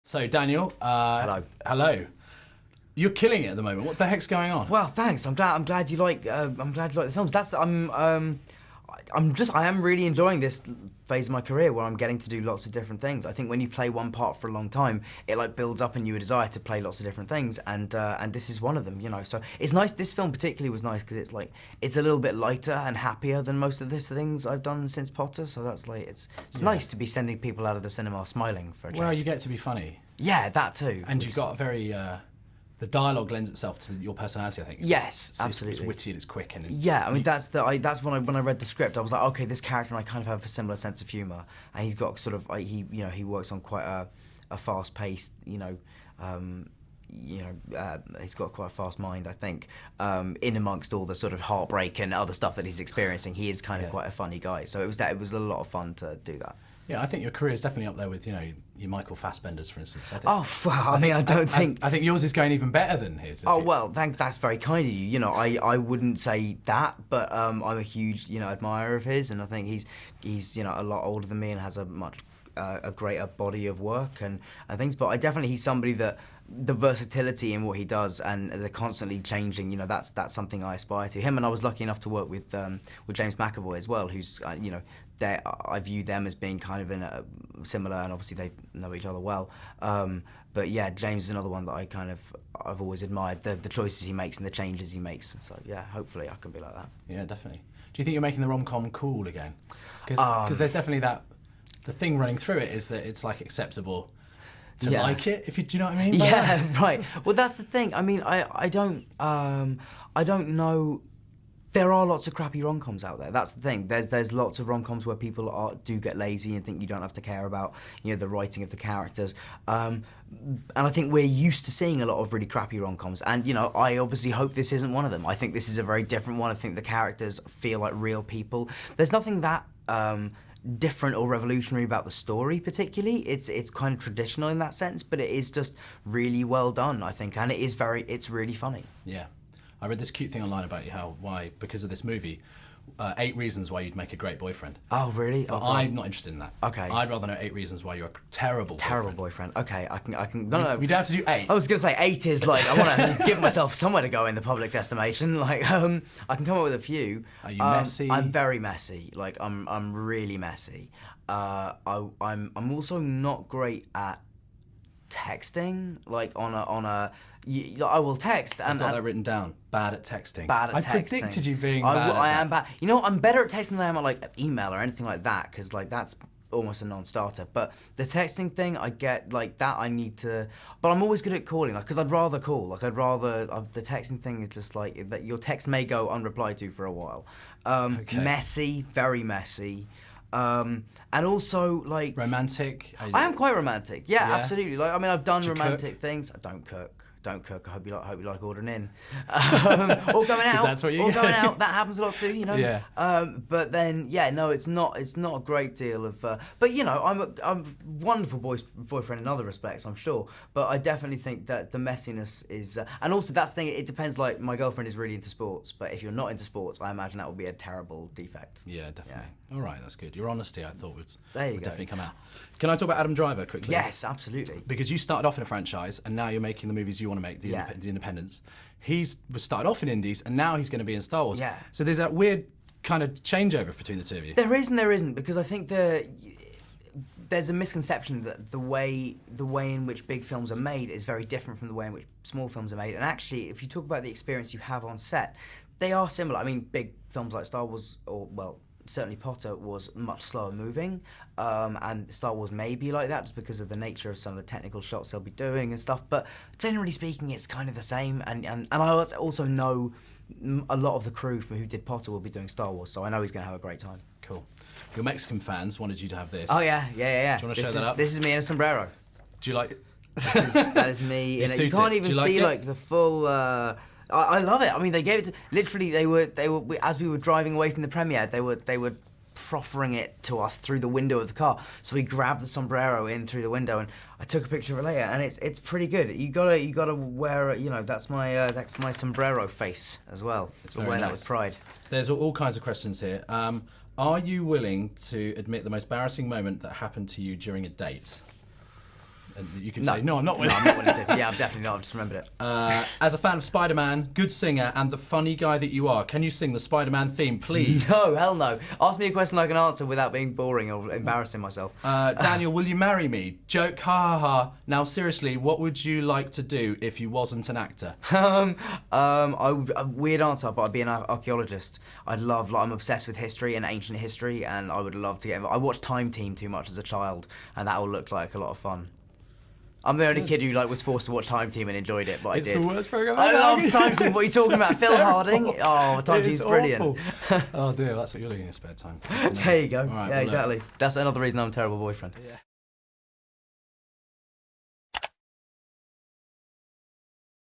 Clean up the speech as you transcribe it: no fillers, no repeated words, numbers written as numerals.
So Daniel, Hello. You're killing it at the moment. What the heck's going on? Well, thanks. I'm glad you like. I'm glad you like the films. I am really enjoying this phase of my career where I'm getting to do lots of different things. I think when you play one part for a long time, it like builds up in you a desire to play lots of different things, and this is one of them. You know, so it's nice. This film particularly was nice because it's a little bit lighter and happier than most of the things I've done since Potter. So that's like it's nice to be sending people out of the cinema smiling for a change. Well, you get to be funny. Yeah, that too. And you've got a very. The dialogue lends itself to your personality, I think. Absolutely. It's witty and it's quick. And yeah, I mean that's when I read the script, I was like, okay, this character and I kind of have a similar sense of humour, and he's got sort of he works on quite a fast paced he's got quite a fast mind, I think. In amongst all the sort of heartbreak and other stuff that he's experiencing, he is kind of quite a funny guy. So it was a lot of fun to do that. Yeah, I think your career is definitely up there with, your Michael Fassbenders, for instance. I think yours is going even better than his. That's very kind of you. You know, I wouldn't say that, but I'm a huge, admirer of his, and I think he's a lot older than me and has a much a greater body of work and things. But he's somebody that the versatility in what he does and the constantly changing, that's something I aspire to. Him, and I was lucky enough to work with James McAvoy as well, who's I view them as being kind of in a similar, and obviously they know each other well. But yeah, James is another one that I've always admired the choices he makes and the changes he makes. So yeah, hopefully I can be like that. Yeah, definitely. Do you think you're making the rom-com cool again? Because there's definitely that. The thing running through it is that it's like acceptable to like it. Do you know what I mean? Yeah, right. Well, that's the thing. I mean, I don't know. There are lots of crappy rom-coms out there. That's the thing. There's lots of rom-coms where people do get lazy and think you don't have to care about the writing of the characters. And I think we're used to seeing a lot of really crappy rom-coms. And I obviously hope this isn't one of them. I think this is a very different one. I think the characters feel like real people. There's nothing that different or revolutionary about the story particularly. It's kind of traditional in that sense, but it is just really well done, I think, and it's really funny. Yeah. I read this cute thing online about you, because of this movie, 8 reasons why you'd make a great boyfriend. Oh, really? But I'm not interested in that. Okay. I'd rather know 8 reasons why you're a terrible boyfriend. Okay, I can. No. We don't have to do 8. I was gonna say 8 is like I want to give myself somewhere to go in the public's estimation. Like I can come up with a few. Are you messy? I'm very messy. Like I'm really messy. I'm also not great at texting. Like I will text. I've got that written down. Bad at texting. I predicted you being bad at that. I am bad. I'm better at texting than I am at like email or anything like that, because like that's almost a non-starter. But the texting thing, I get like that. I need to, but I'm always good at calling, like because I'd rather call. Like the texting thing is just like that. Your text may go unreplied to for a while. Messy, very messy. And also like romantic. I am quite romantic. Yeah, absolutely. Like I mean, I've done romantic cook? things. I don't cook. I hope you like ordering in, or going out. That's what you or going out. That happens a lot too, Yeah. But then, it's not a great deal of. But I'm a wonderful boyfriend in other respects, I'm sure. But I definitely think that the messiness is, and also that's the thing. It depends. Like my girlfriend is really into sports, but if you're not into sports, I imagine that would be a terrible defect. Yeah, definitely. Yeah. All right, that's good. Your honesty, I thought would definitely come out. Can I talk about Adam Driver quickly? Yes, absolutely. Because you started off in a franchise, and now you're making the movies you want to make, the independents. He was started off in indies, and now he's going to be in Star Wars. Yeah. So there's that weird kind of changeover between the two of you. There is and there isn't, because I think there's a misconception that the way in which big films are made is very different from the way in which small films are made. And actually, if you talk about the experience you have on set, they are similar. I mean, big films like Star Wars, certainly Potter was much slower moving, and Star Wars may be like that just because of the nature of some of the technical shots they'll be doing and stuff, but generally speaking it's kind of the same, and I also know a lot of the crew who did Potter will be doing Star Wars, so I know he's going to have a great time. Cool. Your Mexican fans wanted you to have this. Oh yeah. Do you want to show that up? This is me in a sombrero. Do you like it? That is me. You can't even see like the full... I love it. I mean, they gave it to... Literally, they were as we were driving away from the premiere, they were proffering it to us through the window of the car. So we grabbed the sombrero in through the window, and I took a picture of it later, and it's pretty good. You gotta wear that's my sombrero face as well. It's wear that with pride. There's all kinds of questions here. Are you willing to admit the most embarrassing moment that happened to you during a date? And you can say, no, I'm not willing. No, I'm not willing to. Yeah, I'm definitely not. I've just remembered it. As a fan of Spider-Man, good singer, and the funny guy that you are, can you sing the Spider-Man theme, please? No, hell no. Ask me a question I can answer without being boring or embarrassing myself. Daniel, will you marry me? Joke, ha ha ha. Now, seriously, what would you like to do if you wasn't an actor? A weird answer, but I'd be an archaeologist. I'm obsessed with history and ancient history, and I would love to get involved. I watched Time Team too much as a child, and that all looked like a lot of fun. I'm the only kid who was forced to watch Time Team and enjoyed it, but I did. It's the worst program I ever. love Time Team. What are you talking about? Phil terrible. Harding? Oh, Time Team's brilliant. Oh dear, that's what you're doing in your spare time. There you go. Right, yeah, exactly. That's another reason I'm a terrible boyfriend. Yeah.